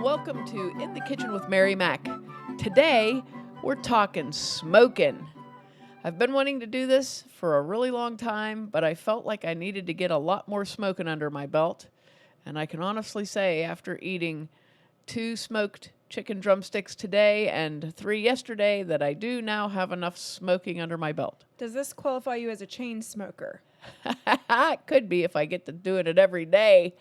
welcome to In the Kitchen with Mary Mac. Today, we're talking smoking. I've been wanting to do this for a really long time, but I felt like I needed to get a lot more smoking under my belt. And I can honestly say, after eating 2 smoked chicken drumsticks today and 3 yesterday, that I do now have enough smoking under my belt. Does this qualify you as a chain smoker? It could be if I get to do it every day.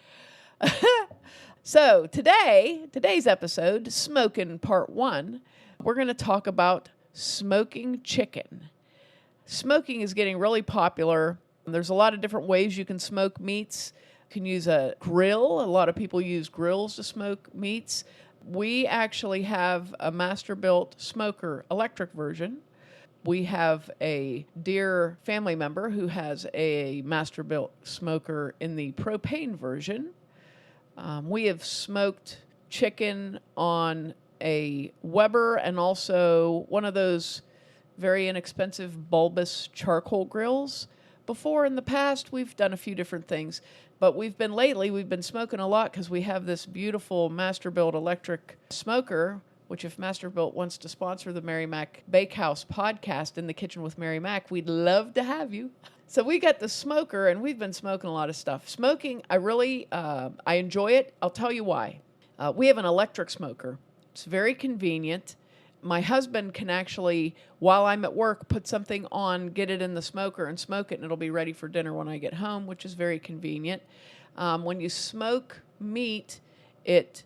So today's episode, Smokin' Part 1, we're going to talk about smoking chicken. Smoking is getting really popular. There's a lot of different ways you can smoke meats. You can use a grill. A lot of people use grills to smoke meats. We actually have a master-built smoker electric version. We have a dear family member who has a master-built smoker in the propane version. We have smoked chicken on a Weber and also one of those very inexpensive bulbous charcoal grills. Before, in the past, we've done a few different things, but we've been smoking a lot because we have this beautiful Masterbuilt electric smoker, which if Masterbuilt wants to sponsor the Mary Mac Bakehouse podcast, In the Kitchen with Mary Mac, we'd love to have you. So we got the smoker, and we've been smoking a lot of stuff. Smoking, I enjoy it. I'll tell you why. We have an electric smoker. It's very convenient. My husband can actually, while I'm at work, put something on, get it in the smoker, and smoke it, and it'll be ready for dinner when I get home, which is very convenient. When you smoke meat, it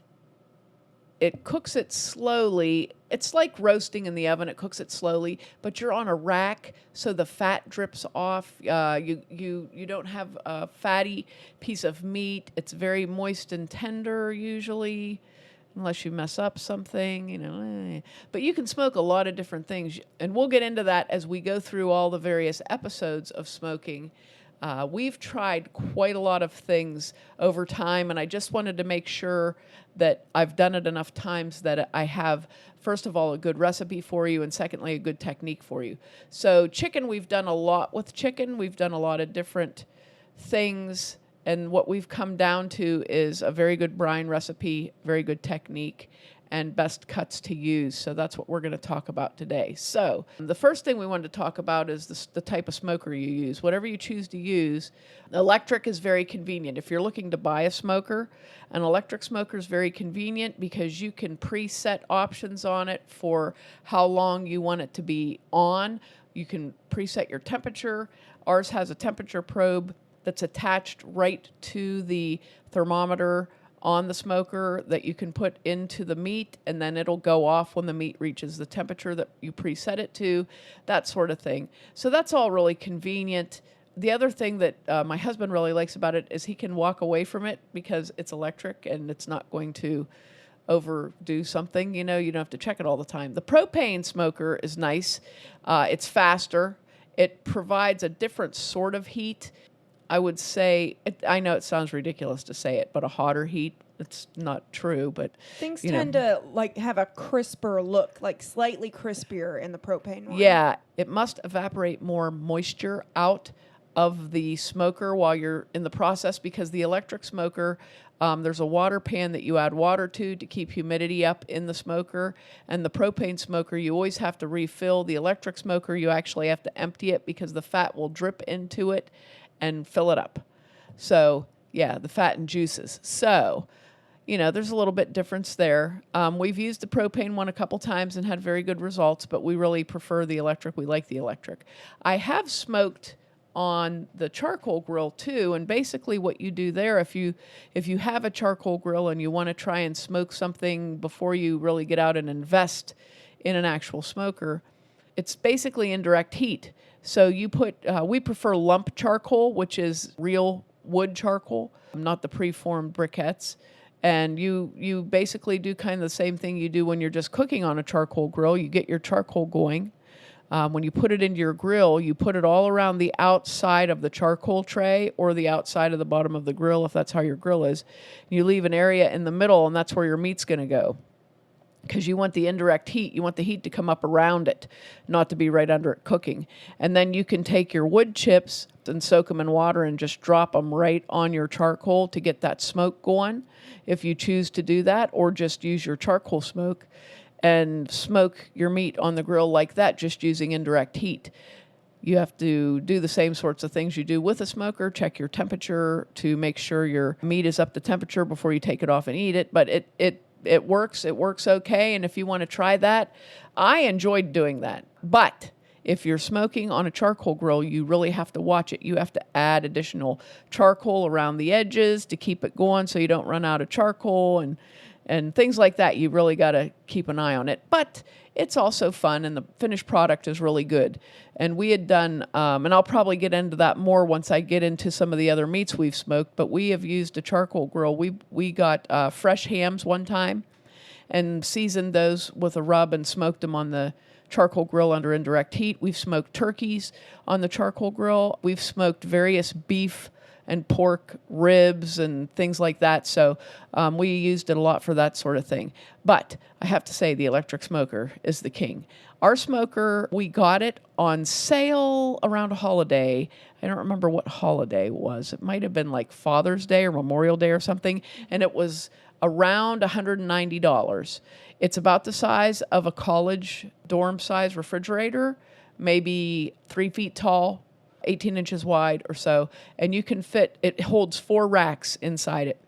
cooks it slowly. It's like roasting in the oven. It cooks it slowly, but you're on a rack, so the fat drips off. You don't have a fatty piece of meat. It's very moist and tender usually, unless you mess up something, But you can smoke a lot of different things, and we'll get into that as we go through all the various episodes of smoking. We've tried quite a lot of things over time, and I just wanted to make sure that I've done it enough times that I have, first of all, a good recipe for you, and secondly, a good technique for you. So chicken, we've done a lot with chicken. We've done a lot of different things, and what we've come down to is a very good brine recipe, very good technique, and best cuts to use. So that's what we're going to talk about today. So the first thing we wanted to talk about is the type of smoker you use. Whatever you choose to use, electric is very convenient. If you're looking to buy a smoker, an electric smoker is very convenient because you can preset options on it for how long you want it to be on. You can preset your temperature. Ours has a temperature probe that's attached right to the thermometer on the smoker that you can put into the meat, and then it'll go off when the meat reaches the temperature that you preset it to, that sort of thing. So that's all really convenient. The other thing that my husband really likes about it is he can walk away from it because it's electric and it's not going to overdo something. You don't have to check it all the time. The propane smoker is nice. It's faster. It provides a different sort of heat. I would say, I know it sounds ridiculous to say it, but a hotter heat, it's not true, but Things tend to have a crisper look, like slightly crispier in the propane one. Yeah, it must evaporate more moisture out of the smoker while you're in the process, because the electric smoker, there's a water pan that you add water to keep humidity up in the smoker, and the propane smoker, you always have to refill. The electric smoker, you actually have to empty it because the fat will drip into it and fill it up. So, yeah, the fat and juices. So, there's a little bit difference there. We've used the propane one a couple times and had very good results, but we really prefer the electric. We like the electric. I have smoked on the charcoal grill too, and basically what you do there, if you have a charcoal grill and you want to try and smoke something before you really get out and invest in an actual smoker, it's basically indirect heat. So we prefer lump charcoal, which is real wood charcoal, not the preformed briquettes. And you basically do kind of the same thing you do when you're just cooking on a charcoal grill. You get your charcoal going. When you put it into your grill, you put it all around the outside of the charcoal tray or the outside of the bottom of the grill, if that's how your grill is. You leave an area in the middle, and that's where your meat's going to go. because you want the indirect heat. You want the heat to come up around it, not to be right under it cooking. And then you can take your wood chips and soak them in water and just drop them right on your charcoal to get that smoke going, if you choose to do that, or just use your charcoal smoke and smoke your meat on the grill like that, just using indirect heat. You have to do the same sorts of things you do with a smoker. Check your temperature to make sure your meat is up to temperature before you take it off and eat it. But it works. It works okay. And if you want to try that, I enjoyed doing that. But if you're smoking on a charcoal grill, you really have to watch it. You have to add additional charcoal around the edges to keep it going so you don't run out of charcoal and things like that. You really got to keep an eye on it. But it's also fun, and the finished product is really good. And we had done, and I'll probably get into that more once I get into some of the other meats we've smoked, but we have used a charcoal grill. We got fresh hams one time and seasoned those with a rub and smoked them on the charcoal grill under indirect heat. We've smoked turkeys on the charcoal grill. We've smoked various beef and pork ribs and things like that. So we used it a lot for that sort of thing. But I have to say, the electric smoker is the king. Our smoker, we got it on sale around a holiday. I don't remember what holiday it was. It might have been like Father's Day or Memorial Day or something. And it was around $190. It's about the size of a college dorm size refrigerator, maybe 3 feet tall, 18 inches wide or so, and you can fit, it holds 4 racks inside it.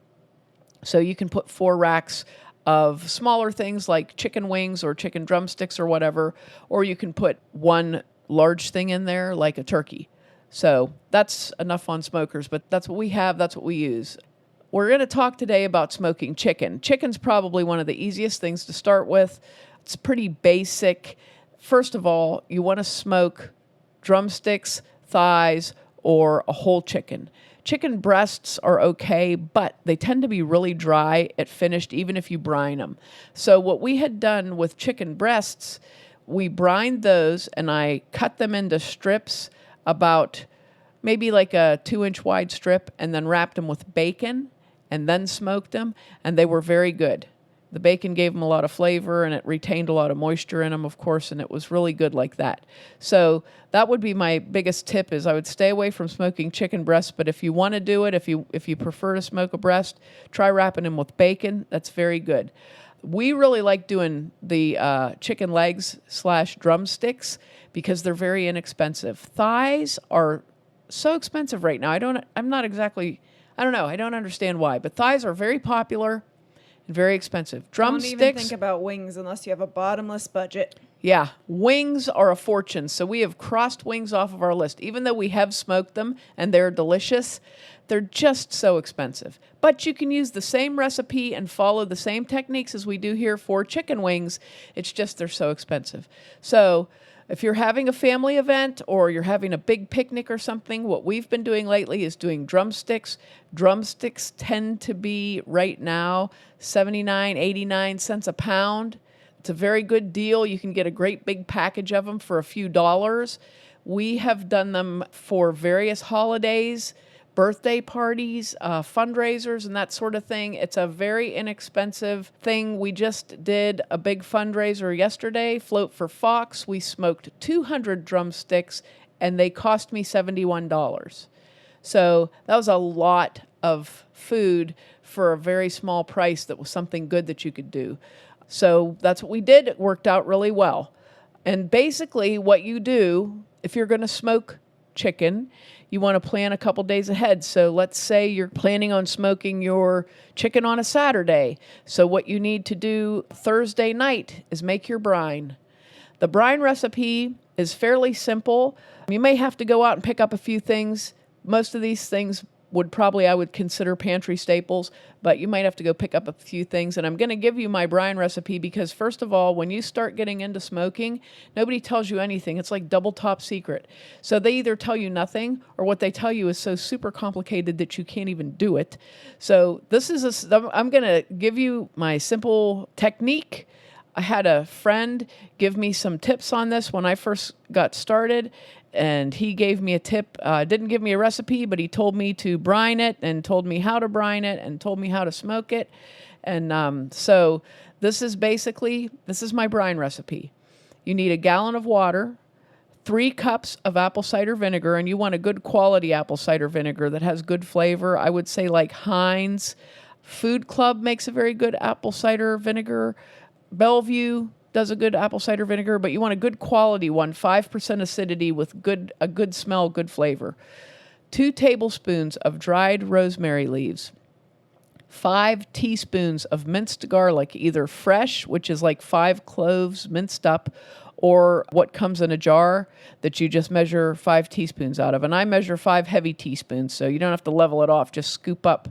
So you can put 4 racks of smaller things like chicken wings or chicken drumsticks or whatever, or you can put one large thing in there like a turkey. So that's enough on smokers, but that's what we have, that's what we use. We're going to talk today about smoking chicken. Chicken's probably one of the easiest things to start with. It's pretty basic. First of all, you want to smoke drumsticks, thighs, or a whole chicken. Chicken breasts are okay, but they tend to be really dry at finished, even if you brine them. So what we had done with chicken breasts, we brined those and I cut them into strips about maybe like a 2-inch wide strip, and then wrapped them with bacon and then smoked them, and they were very good. The bacon gave them a lot of flavor, and it retained a lot of moisture in them, of course, and it was really good like that. So that would be my biggest tip, is I would stay away from smoking chicken breasts, but if you want to do it, if you prefer to smoke a breast, try wrapping them with bacon. That's very good. We really like doing the chicken legs / drumsticks because they're very inexpensive. Thighs are so expensive right now. I don't understand why, but thighs are very popular. Very expensive. Drumsticks. Don't even think about wings unless you have a bottomless budget. Yeah, wings are a fortune. So we have crossed wings off of our list. Even though we have smoked them and they're delicious, they're just so expensive. But you can use the same recipe and follow the same techniques as we do here for chicken wings. It's just they're so expensive. So if you're having a family event or you're having a big picnic or something, what we've been doing lately is doing drumsticks. Drumsticks tend to be right now 79, 89 cents a pound. It's a very good deal. You can get a great big package of them for a few dollars. We have done them for various holidays, birthday parties, fundraisers, and that sort of thing. It's a very inexpensive thing. We just did a big fundraiser yesterday, Float for Fox. We smoked 200 drumsticks, and they cost me $71. So that was a lot of food for a very small price. That was something good that you could do. So that's what we did. It worked out really well. And basically what you do, if you're going to smoke chicken, you want to plan a couple days ahead. So let's say you're planning on smoking your chicken on a Saturday. So what you need to do Thursday night is make your brine. The brine recipe is fairly simple. You may have to go out and pick up a few things. Most of these things I would consider pantry staples, but you might have to go pick up a few things. And I'm going to give you my brine recipe because, first of all, when you start getting into smoking, nobody tells you anything. It's like double top secret. So they either tell you nothing, or what they tell you is so super complicated that you can't even do it. So I'm going to give you my simple technique. I had a friend give me some tips on this when I first got started, and he gave me a tip. Didn't give me a recipe, but he told me to brine it and told me how to brine it and told me how to smoke it. And so this is my brine recipe. You need a gallon of water, 3 cups of apple cider vinegar, and you want a good quality apple cider vinegar that has good flavor. I would say like Heinz. Food Club makes a very good apple cider vinegar. Bellevue does a good apple cider vinegar, but you want a good quality one, 5% acidity with a good smell, good flavor. 2 tablespoons of dried rosemary leaves. 5 teaspoons of minced garlic, either fresh, which is like 5 cloves minced up, or what comes in a jar that you just measure 5 teaspoons out of. And I measure 5 heavy teaspoons, so you don't have to level it off. Just scoop up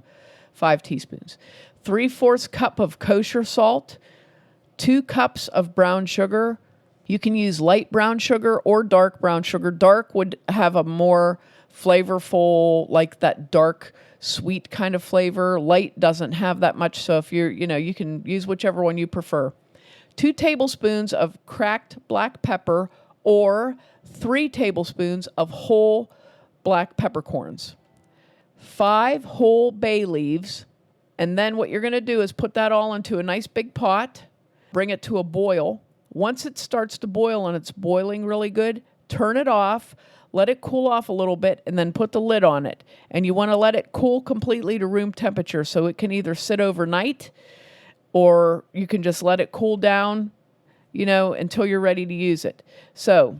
5 teaspoons. 3/4 cup of kosher salt, 2 cups of brown sugar. You can use light brown sugar or dark brown sugar. Dark would have a more flavorful, like that dark, sweet kind of flavor. Light doesn't have that much, so if you can use whichever one you prefer. 2 tablespoons of cracked black pepper or 3 tablespoons of whole black peppercorns. 5 whole bay leaves, and then what you're going to do is put that all into a nice big pot, bring it to a boil. Once it starts to boil and it's boiling really good, turn it off, let it cool off a little bit, and then put the lid on it. And you want to let it cool completely to room temperature so it can either sit overnight or you can just let it cool down, until you're ready to use it. So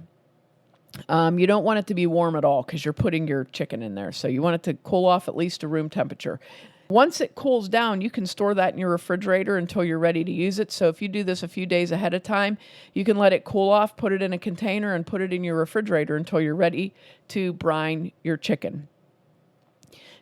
you don't want it to be warm at all because you're putting your chicken in there. So you want it to cool off at least to room temperature. Once it cools down, you can store that in your refrigerator until you're ready to use it. So if you do this a few days ahead of time, you can let it cool off, put it in a container, and put it in your refrigerator until you're ready to brine your chicken.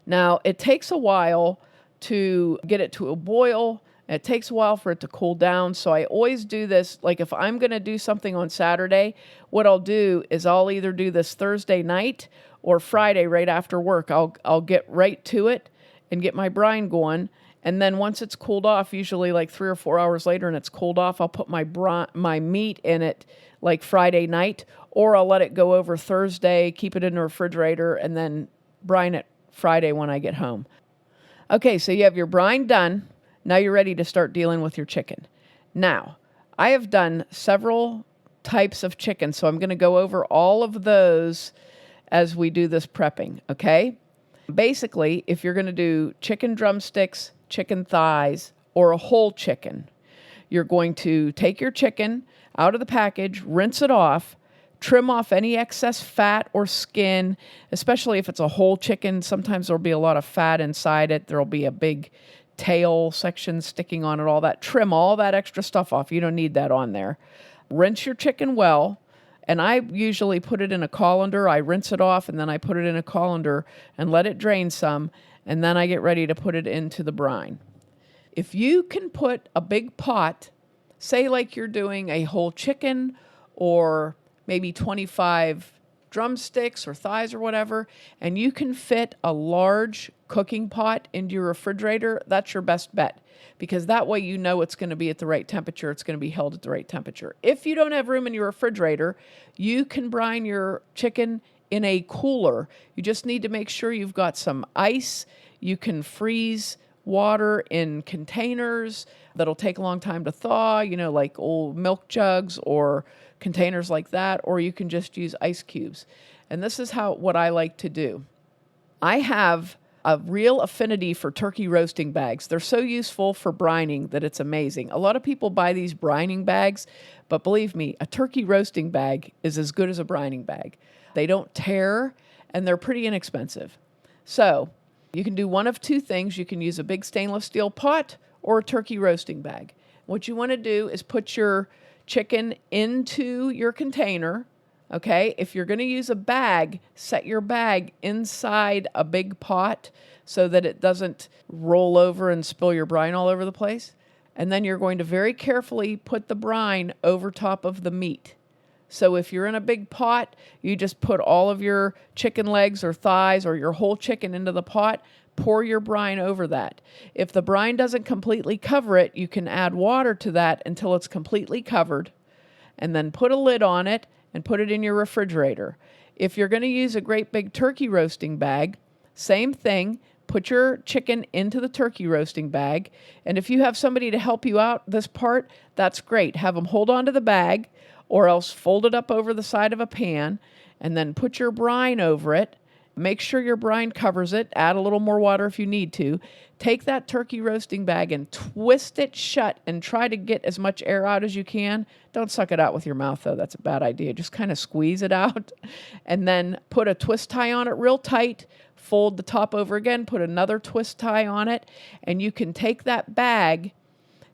Now, it takes a while to get it to a boil. It takes a while for it to cool down. So I always do this, like if I'm going to do something on Saturday, what I'll do is I'll either do this Thursday night or Friday right after work. I'll get right to it and get my brine going. And then once it's cooled off, usually like 3 or 4 hours later and it's cooled off, I'll put my meat in it like Friday night, or I'll let it go over Thursday, keep it in the refrigerator, and then brine it Friday when I get home. Okay, so you have your brine done. Now you're ready to start dealing with your chicken. Now, I have done several types of chicken, so I'm going to go over all of those as we do this prepping, okay? Basically, if you're going to do chicken drumsticks, chicken thighs, or a whole chicken, you're going to take your chicken out of the package, rinse it off, trim off any excess fat or skin, especially if it's a whole chicken. Sometimes there'll be a lot of fat inside it. There'll be a big tail section sticking on it, all that. Trim all that extra stuff off. You don't need that on there. Rinse your chicken well, and I usually put it in a colander. I rinse it off, and then I put it in a colander and let it drain some, and then I get ready to put it into the brine. If you can put a big pot, say like you're doing a whole chicken or maybe 25 drumsticks or thighs or whatever, and you can fit a large cooking pot into your refrigerator, that's your best bet, because that way you know it's going to be at the right temperature. It's going to be held at the right temperature. If you don't have room in your refrigerator, you can brine your chicken in a cooler. You just need to make sure you've got some ice. You can freeze water in containers that'll take a long time to thaw, like old milk jugs or containers like that, or you can just use ice cubes. And this is what I like to do. I have a real affinity for turkey roasting bags. They're so useful for brining that it's amazing. A lot of people buy these brining bags, but believe me, a turkey roasting bag is as good as a brining bag. They don't tear, and they're pretty inexpensive. So you can do one of two things. You can use a big stainless steel pot or a turkey roasting bag. What you want to do is put your chicken into your container. Okay, if you're going to use a bag, set your bag inside a big pot so that it doesn't roll over and spill your brine all over the place. And then you're going to very carefully put the brine over top of the meat. So if you're in a big pot, you just put all of your chicken legs or thighs or your whole chicken into the pot, pour your brine over that. If the brine doesn't completely cover it, you can add water to that until it's completely covered, and then put a lid on it and put it in your refrigerator. If you're going to use a great big turkey roasting bag, same thing, put your chicken into the turkey roasting bag. And if you have somebody to help you out this part, that's great. Have them hold on to the bag or else fold it up over the side of a pan and then put your brine over it. Make sure your brine covers it. Add a little more water if you need to. Take that turkey roasting bag and twist it shut and try to get as much air out as you can. Don't suck it out with your mouth, though. That's a bad idea. Just kind of squeeze it out and then put a twist tie on it real tight. Fold the top over again, put another twist tie on it, and you can take that bag.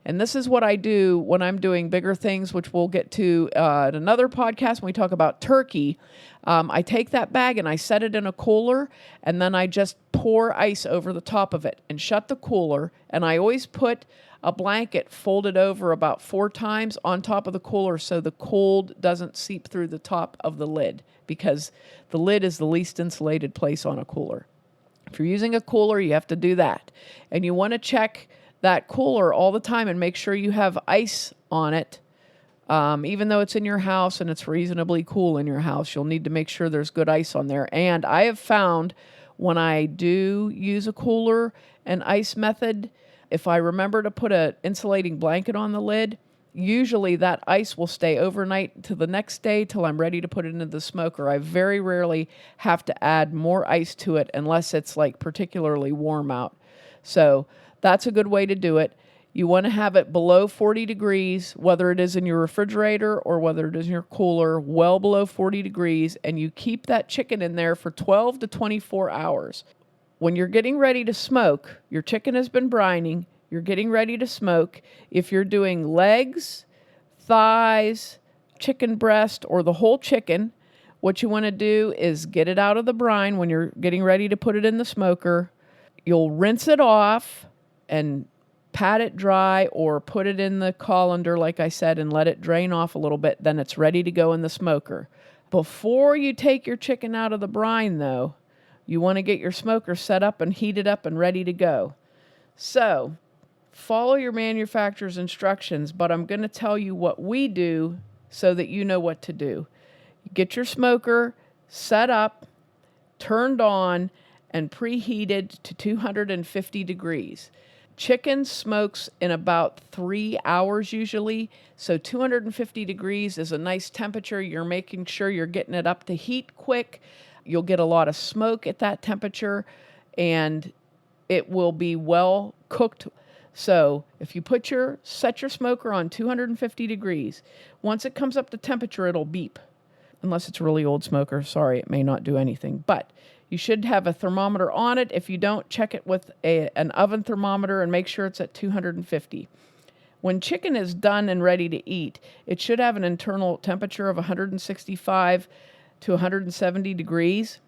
And this is what I do when I'm doing bigger things, which we'll get to at another podcast when we talk about turkey. I take that bag and I set it in a cooler, and then I just pour ice over the top of it and shut the cooler. And I always put a blanket folded over about 4 times on top of the cooler so the cold doesn't seep through the top of the lid, because the lid is the least insulated place on a cooler. If you're using a cooler, you have to do that. And you want to check that cooler all the time and make sure you have ice on it. Even though it's in your house and it's reasonably cool in your house, you'll need to make sure there's good ice on there. And I have found when I do use a cooler and ice method, if I remember to put an insulating blanket on the lid, usually that ice will stay overnight to the next day till I'm ready to put it into the smoker. I very rarely have to add more ice to it unless it's like particularly warm out. So that's a good way to do it. You want to have it below 40 degrees, whether it is in your refrigerator or whether it is in your cooler, well below 40 degrees, and you keep that chicken in there for 12 to 24 hours. When you're getting ready to smoke, your chicken has been brining, you're getting ready to smoke. If you're doing legs, thighs, chicken breast, or the whole chicken, what you want to do is get it out of the brine when you're getting ready to put it in the smoker. You'll rinse it off and pat it dry or put it in the colander, like I said, and let it drain off a little bit. Then it's ready to go in the smoker. Before you take your chicken out of the brine, though, you want to get your smoker set up and heated up and ready to go. So follow your manufacturer's instructions, but I'm going to tell you what we do so that you know what to do. Get your smoker set up, turned on, and preheated to 250 degrees. Chicken smokes in about 3 hours usually, so 250 degrees is a nice temperature. You're making sure you're getting it up to heat quick. You'll get a lot of smoke at that temperature, and it will be well cooked. So if you set your smoker on 250 degrees, once it comes up to temperature, it'll beep. Unless it's a really old smoker, sorry, it may not do anything. But you should have a thermometer on it. If you don't, check it with an oven thermometer and make sure it's at 250. When chicken is done and ready to eat, it should have an internal temperature of 165 to 170 degrees.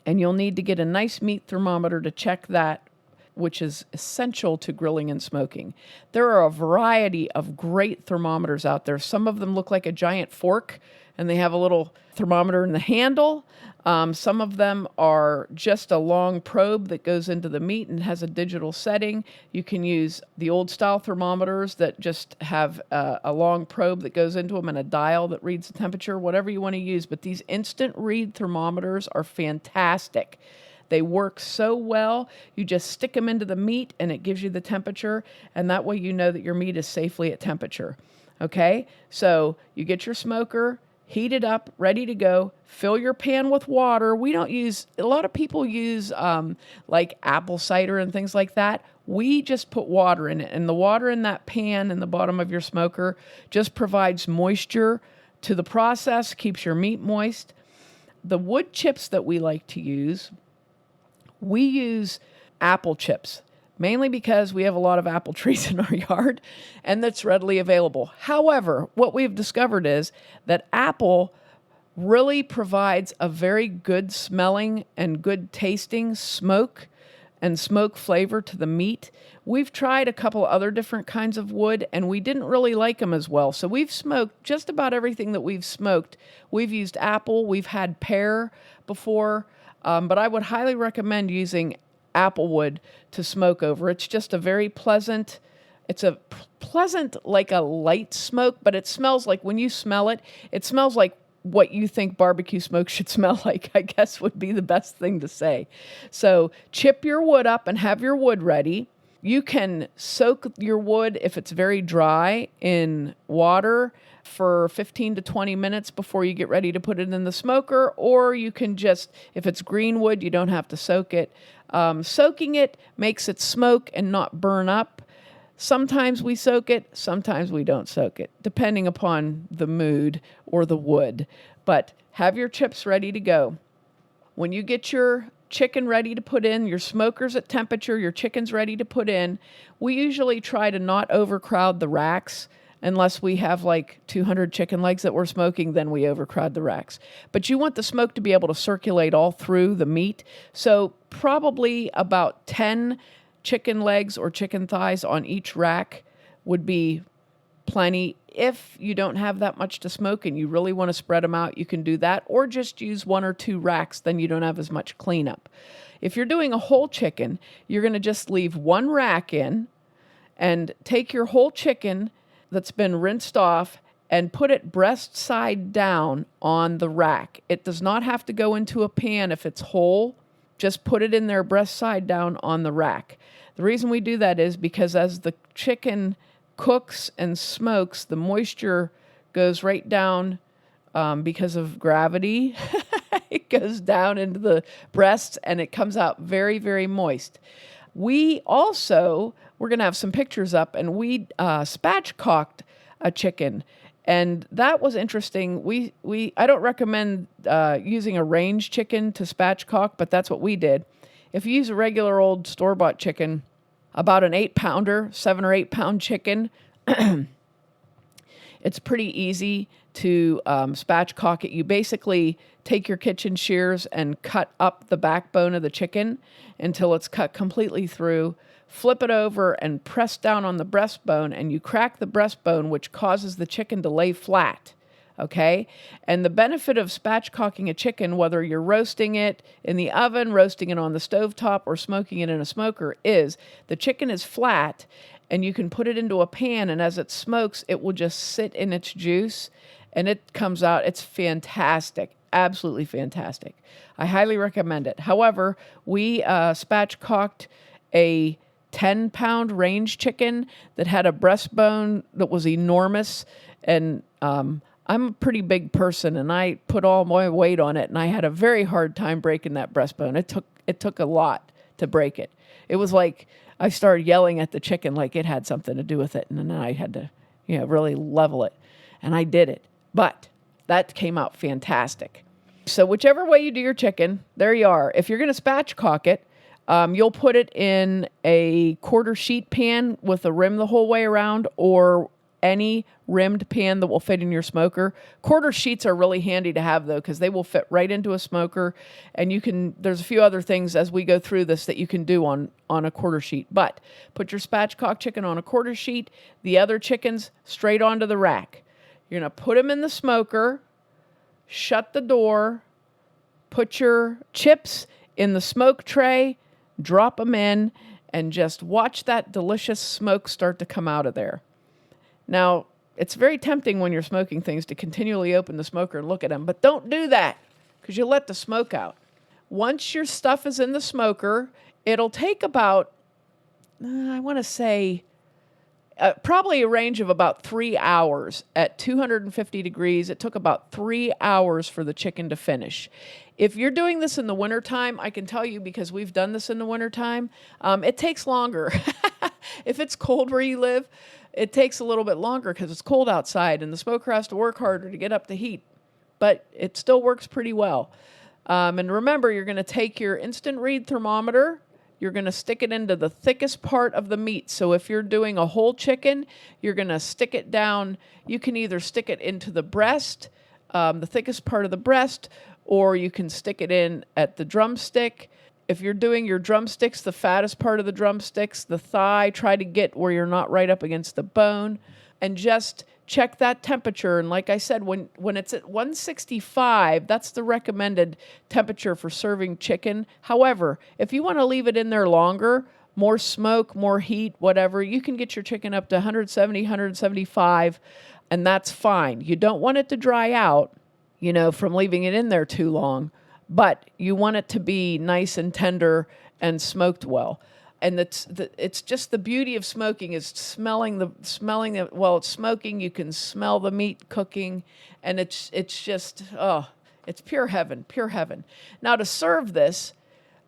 And you'll need to get a nice meat thermometer to check that, which is essential to grilling and smoking. There are a variety of great thermometers out there. Some of them look like a giant fork, and they have a little thermometer in the handle. Some of them are just a long probe that goes into the meat and has a digital setting. You can use the old style thermometers that just have a long probe that goes into them and a dial that reads the temperature, whatever you want to use. But these instant read thermometers are fantastic. They work so well. You just stick them into the meat and it gives you the temperature, and that way you know that your meat is safely at temperature. Okay? So you get your smoker, heat it up, ready to go. Fill your pan with water. A lot of people use like apple cider and things like that. We just put water in it, and the water in that pan in the bottom of your smoker just provides moisture to the process, keeps your meat moist. The wood chips that we like to use, we use apple chips, mainly because we have a lot of apple trees in our yard and that's readily available. However, what we've discovered is that apple really provides a very good smelling and good tasting smoke and smoke flavor to the meat. We've tried a couple other different kinds of wood and we didn't really like them as well. So we've smoked just about everything that we've smoked. We've used apple, we've had pear before, but I would highly recommend using apple wood to smoke over. It's just a very pleasant, like a light smoke, but it smells like, when you smell it, it smells like what you think barbecue smoke should smell like, I guess would be the best thing to say. So chip your wood up and have your wood ready. You can soak your wood, if it's very dry, in water for 15 to 20 minutes before you get ready to put it in the smoker, or you can just, if it's green wood, you don't have to soak it. Soaking it makes it smoke and not burn up. Sometimes we soak it, sometimes we don't soak it, depending upon the mood or the wood. But have your chips ready to go. When you get your chicken ready to put in, your smoker's at temperature, your chicken's ready to put in, we usually try to not overcrowd the racks. Unless we have like 200 chicken legs that we're smoking, then we overcrowd the racks. But you want the smoke to be able to circulate all through the meat. So probably about 10 chicken legs or chicken thighs on each rack would be plenty. If you don't have that much to smoke and you really want to spread them out, you can do that. Or just use 1 or 2 racks, then you don't have as much cleanup. If you're doing a whole chicken, you're going to just leave 1 rack in and take your whole chicken that's been rinsed off and put it breast side down on the rack. It does not have to go into a pan if it's whole. Just put it in there breast side down on the rack. The reason we do that is because as the chicken cooks and smokes, the moisture goes right down because of gravity. It goes down into the breasts and it comes out very, very moist. We're going to have some pictures up, and we spatchcocked a chicken, and that was interesting. I don't recommend using a range chicken to spatchcock, but that's what we did. If you use a regular old store-bought chicken, about an 8-pounder, 7 or 8 pound chicken, it's pretty easy to spatchcock it. You basically take your kitchen shears and cut up the backbone of the chicken until it's cut completely through. Flip it over and press down on the breastbone, and you crack the breastbone, which causes the chicken to lay flat. Okay? And the benefit of spatchcocking a chicken, whether you're roasting it in the oven, roasting it on the stovetop, or smoking it in a smoker, is the chicken is flat, and you can put it into a pan, and as it smokes, it will just sit in its juice, and it comes out. It's fantastic. Absolutely fantastic. I highly recommend it. However, we spatchcocked a 10-pound range chicken that had a breastbone that was enormous, and I'm a pretty big person, and I put all my weight on it, and I had a very hard time breaking that breastbone. It took a lot to break it. It was like I started yelling at the chicken like it had something to do with it, and then I had to, really level it, and I did it. But that came out fantastic. So whichever way you do your chicken, there you are. If you're going to spatchcock it, you'll put it in a quarter sheet pan with a rim the whole way around, or any rimmed pan that will fit in your smoker. Quarter sheets are really handy to have, though, because they will fit right into a smoker. And there's a few other things as we go through this that you can do on a quarter sheet. But put your spatchcock chicken on a quarter sheet, the other chickens straight onto the rack. You're going to put them in the smoker, shut the door, put your chips in the smoke tray, drop them in, and just watch that delicious smoke start to come out of there. Now, it's very tempting when you're smoking things to continually open the smoker and look at them, but don't do that because you'll let the smoke out. Once your stuff is in the smoker, it'll take about, I want to say, probably a range of about 3 hours at 250 degrees. It took about 3 hours for the chicken to finish. If you're doing this in the wintertime, I can tell you because we've done this in the wintertime, it takes longer. If it's cold where you live, it takes a little bit longer because it's cold outside and the smoker has to work harder to get up the heat. But it still works pretty well. And remember, you're going to take your instant read thermometer. You're going to stick it into the thickest part of the meat. So if you're doing a whole chicken, you're going to stick it down. You can either stick it into the breast, the thickest part of the breast, or you can stick it in at the drumstick. If you're doing your drumsticks, the fattest part of the drumsticks, the thigh, try to get where you're not right up against the bone, and just check that temperature. And like I said, when it's at 165, that's the recommended temperature for serving chicken. However, if you want to leave it in there longer, more smoke, more heat, whatever, you can get your chicken up to 170, 175, and that's fine. You don't want it to dry out. from leaving it in there too long. But you want it to be nice and tender and smoked well. And it's just the beauty of smoking is smelling while it's smoking, you can smell the meat cooking, and it's just, it's pure heaven, pure heaven. Now to serve this,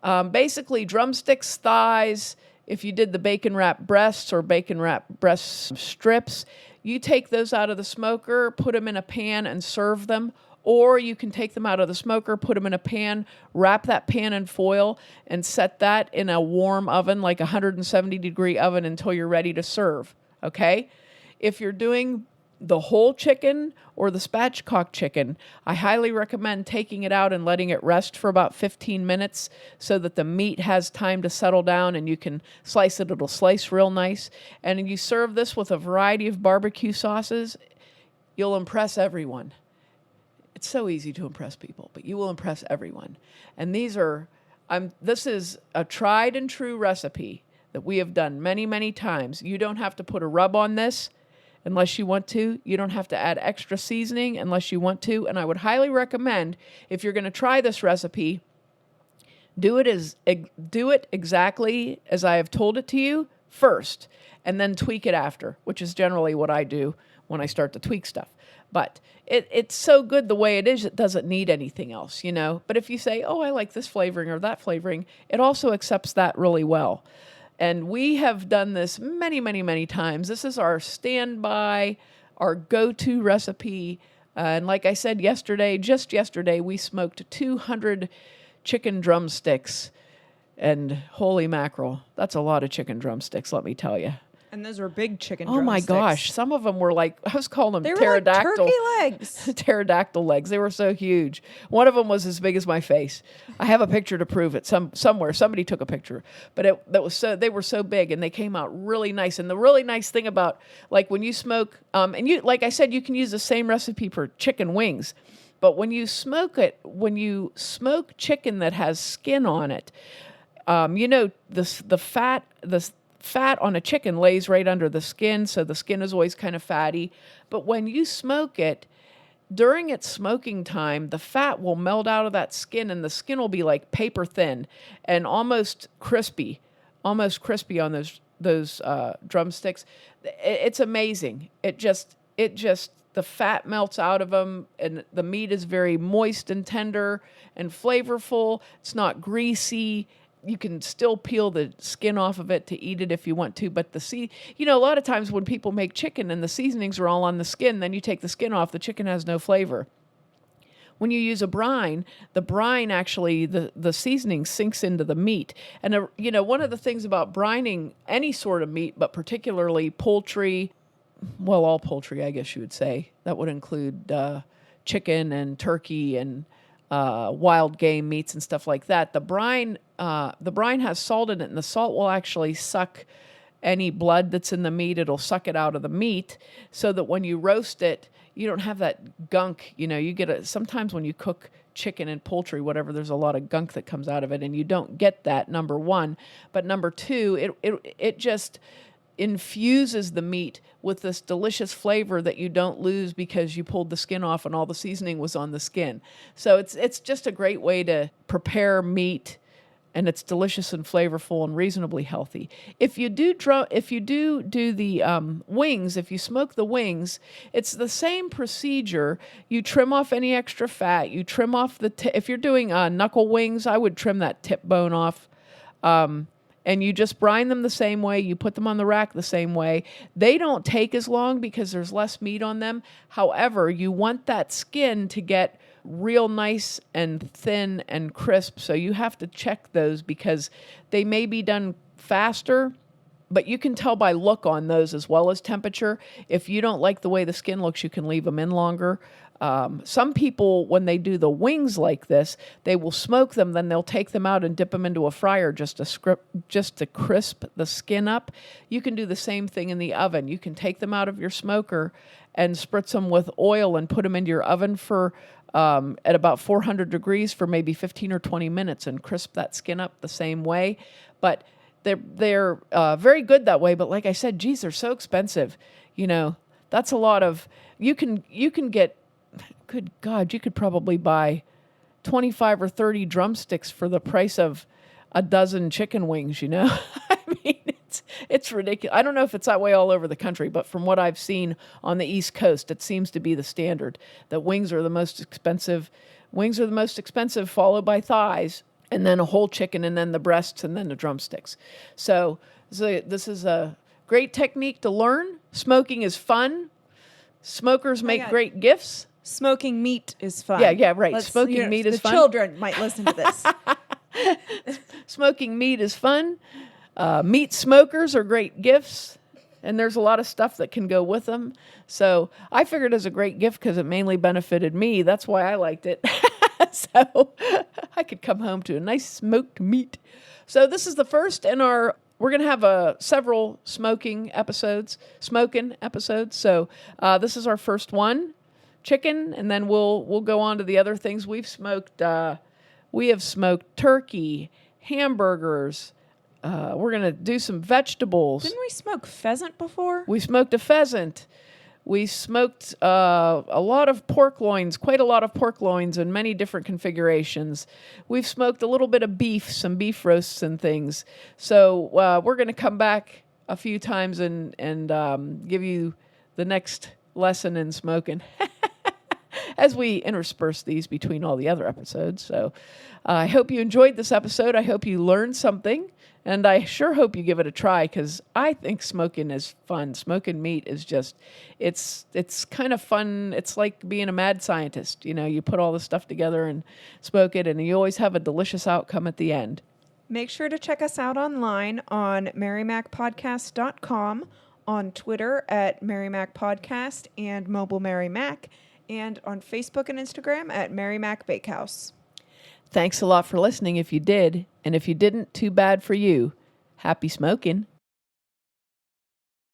basically drumsticks, thighs, if you did the bacon wrap breasts or bacon wrap breast strips, you take those out of the smoker, put them in a pan and serve them. Or you can take them out of the smoker, put them in a pan, wrap that pan in foil, and set that in a warm oven, like a 170-degree oven, until you're ready to serve, okay? If you're doing the whole chicken or the spatchcock chicken, I highly recommend taking it out and letting it rest for about 15 minutes so that the meat has time to settle down and you can slice it. It'll slice real nice. And you serve this with a variety of barbecue sauces. You'll impress everyone. It's so easy to impress people, but you will impress everyone. And this is a tried and true recipe that we have done many, many times. You don't have to put a rub on this unless you want to. You don't have to add extra seasoning unless you want to. And I would highly recommend, if you're going to try this recipe, do it exactly as I have told it to you first, and then tweak it after, which is generally what I do when I start to tweak stuff. But it's so good the way it is, it doesn't need anything else, But if you say, oh, I like this flavoring or that flavoring, it also accepts that really well. And we have done this many, many, many times. This is our standby, our go-to recipe. And like I said just yesterday, we smoked 200 chicken drumsticks. And holy mackerel, that's a lot of chicken drumsticks, let me tell you. And those were big chicken drumsticks. Oh my gosh. Some of them were I was calling them pterodactyl. They were like turkey legs. Pterodactyl legs. They were so huge. One of them was as big as my face. I have a picture to prove it somewhere. Somebody took a picture. But they were so big and they came out really nice. And the really nice thing about when you smoke, and you, like I said, you can use the same recipe for chicken wings. But when you smoke chicken that has skin on it, the fat on a chicken lays right under the skin, so the skin is always kind of fatty. But when you smoke it, during its smoking time, the fat will melt out of that skin, and the skin will be like paper thin and almost crispy on those drumsticks. It's amazing. It just the fat melts out of them, and the meat is very moist and tender and flavorful. It's not greasy. You can still peel the skin off of it to eat it if you want to, but a lot of times when people make chicken and the seasonings are all on the skin, then you take the skin off, the chicken has no flavor. When you use a brine, the brine actually, the seasoning sinks into the meat. And, one of the things about brining any sort of meat, but particularly poultry, well, all poultry, I guess you would say, that would include chicken and turkey and wild game meats and stuff like that. The brine has salt in it, and the salt will actually suck any blood that's in the meat. It'll suck it out of the meat, so that when you roast it, you don't have that gunk. You get sometimes when you cook chicken and poultry, whatever, there's a lot of gunk that comes out of it, and you don't get that, number one. But number two, it just infuses the meat with this delicious flavor that you don't lose because you pulled the skin off and all the seasoning was on the skin. So it's just a great way to prepare meat, and it's delicious and flavorful and reasonably healthy. If you do the wings, if you smoke the wings, it's the same procedure. You trim off any extra fat. You trim off if you're doing knuckle wings, I would trim that tip bone off. And you just brine them the same way. You put them on the rack the same way. They don't take as long because there's less meat on them. However, you want that skin to get real nice and thin and crisp. So you have to check those because they may be done faster, but you can tell by look on those as well as temperature. If you don't like the way the skin looks, you can leave them in longer. Some people, when they do the wings like this, they will smoke them, then they'll take them out and dip them into a fryer just to crisp the skin up. You can do the same thing in the oven. You can take them out of your smoker and spritz them with oil and put them into your oven for at about 400 degrees for maybe 15 or 20 minutes and crisp that skin up the same way. But they're very good that way. But like I said, geez, they're so expensive. That's a lot of, you can get good God, you could probably buy 25 or 30 drumsticks for the price of a dozen chicken wings, you know? I mean, it's ridiculous. I don't know if it's that way all over the country, but from what I've seen on the East Coast, it seems to be the standard that wings are the most expensive. Wings are the most expensive, followed by thighs, and then a whole chicken, and then the breasts, and then the drumsticks. So this is a great technique to learn. Smoking is fun. Smokers make great gifts. Smoking meat is fun. Yeah, right. Smoking meat is fun. The children might listen to this. Smoking meat is fun. Meat smokers are great gifts, and there's a lot of stuff that can go with them. So I figured it was a great gift because it mainly benefited me. That's why I liked it. So I could come home to a nice smoked meat. So this is the first in our. We're going to have several smoking episodes. So this is our first one, chicken, and then we'll go on to the other things we've smoked. We have smoked turkey, hamburgers. We're going to do some vegetables. Didn't we smoke pheasant before? We smoked a pheasant. We smoked a lot of pork loins, quite a lot of pork loins in many different configurations. We've smoked a little bit of beef, some beef roasts and things. So we're going to come back a few times and give you the next lesson in smoking as we intersperse these between all the other episodes. So I hope you enjoyed this episode. I hope you learned something. And I sure hope you give it a try because I think smoking is fun. Smoking meat is just, it's kind of fun. It's like being a mad scientist. You know, you put all this stuff together and smoke it, and you always have a delicious outcome at the end. Make sure to check us out online on marymacpodcast.com, on Twitter at marymacpodcast and Mobile Mary Mac, and on Facebook and Instagram at Mary Mac Bakehouse. Thanks a lot for listening if you did, and if you didn't, too bad for you. Happy smoking.